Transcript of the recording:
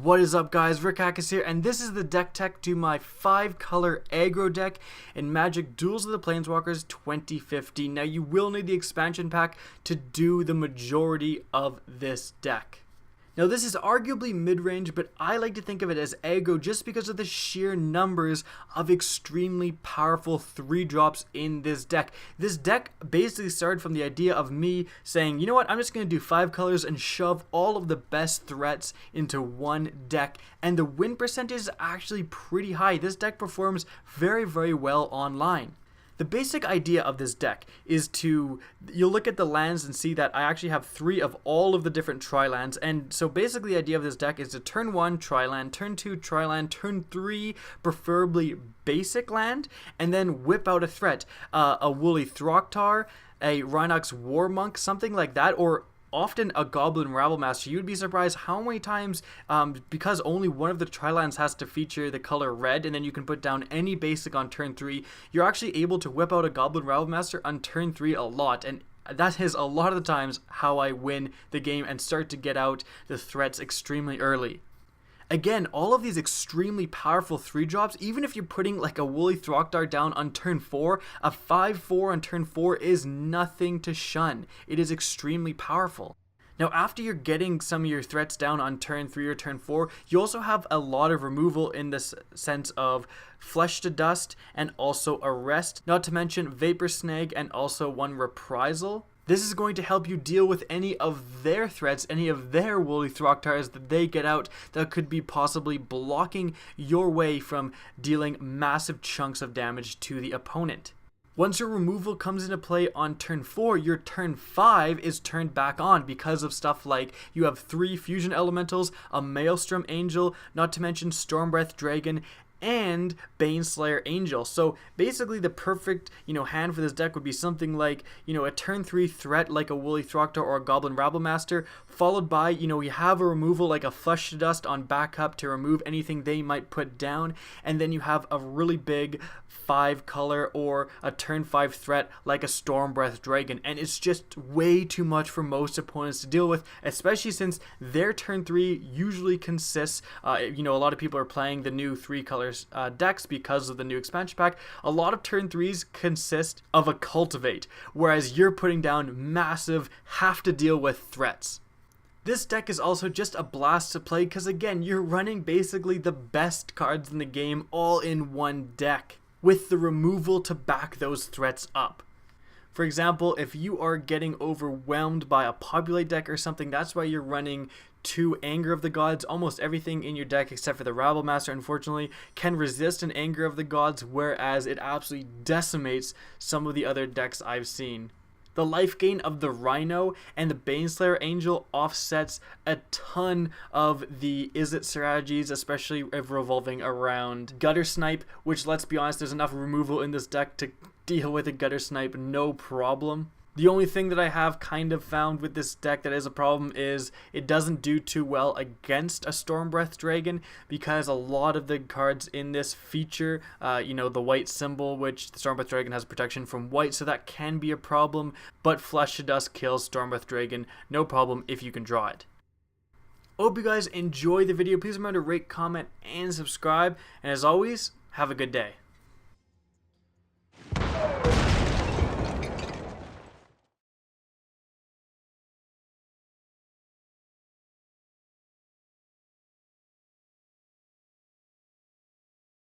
What is up, guys? Rick is here, and this is the deck tech to my 5-color aggro deck in Magic Duels of the Planeswalkers 2015. Now, you will need the expansion pack to do the majority of this deck. Now, this is arguably mid-range, but I like to think of it as aggro just because of the sheer numbers of extremely powerful 3-drops in this deck. This deck basically started from the idea of me saying, you know what, I'm just going to do 5 colors and shove all of the best threats into one deck, and the win percentage is actually pretty high. This deck performs very, very well online. The basic idea of this deck is you'll look at the lands and see that I actually have 3 of all of the different tri-lands, and so basically the idea of this deck is to turn 1 tri-land, turn 2 tri-land, turn 3 preferably basic land, and then whip out a threat, a Wolly Thoctar, a Rhox War Monk, something like that, or often a Goblin Rabblemaster. You'd be surprised how many times, because only one of the tri-lands has to feature the color red, and then you can put down any basic on turn 3, you're actually able to whip out a Goblin Rabblemaster on turn 3 a lot, and that is a lot of the times how I win the game and start to get out the threats extremely early. Again, all of these extremely powerful 3-drops, even if you're putting like a Wolly Thoctar down on turn 4, a 5/4 on turn 4 is nothing to shun. It is extremely powerful. Now, after you're getting some of your threats down on turn 3 or turn 4, you also have a lot of removal in the sense of Flesh to Dust and also Arrest, not to mention Vapor Snag and also one Reprisal. This is going to help you deal with any of their threats, any of their Wolly Thoctars that they get out that could be possibly blocking your way from dealing massive chunks of damage to the opponent. Once your removal comes into play on turn 4, your turn 5 is turned back on because of stuff like you have 3 fusion elementals, a Malestrom Angel, not to mention Stormbreath Dragon, and Baneslayer Angel. So basically the perfect, hand for this deck would be something like, a turn 3 threat like a Wolly Thoctar or a Goblin Rabblemaster, followed by, you have a removal like a Flesh to Dust on backup to remove anything they might put down, and then you have a really big 5-color or a turn 5 threat like a Stormbreath Dragon, and it's just way too much for most opponents to deal with, especially since their turn 3 usually consists, a lot of people are playing the new 3-color decks because of the new expansion pack. A lot of turn 3s consist of a Cultivate, whereas you're putting down massive, have to deal with threats. This deck is also just a blast to play because, again, you're running basically the best cards in the game all in one deck, with the removal to back those threats up. For example, if you are getting overwhelmed by a Populate deck or something, that's why you're running 2 Anger of the Gods. Almost everything in your deck except for the Rabblemaster, unfortunately, can resist an Anger of the Gods, whereas it absolutely decimates some of the other decks I've seen. The life gain of the Rhino and the Baneslayer Angel offsets a ton of the Izzet strategies, especially if revolving around Gutter Snipe, which, let's be honest, there's enough removal in this deck to deal with a Gutter Snipe no problem. The only thing that I have kind of found with this deck that is a problem is it doesn't do too well against a Stormbreath Dragon, because a lot of the cards in this feature, the white symbol, which the Stormbreath Dragon has protection from white, so that can be a problem, but Flesh to Dust kills Stormbreath Dragon, no problem if you can draw it. Hope you guys enjoy the video. Please remember to rate, comment, and subscribe, and as always, have a good day.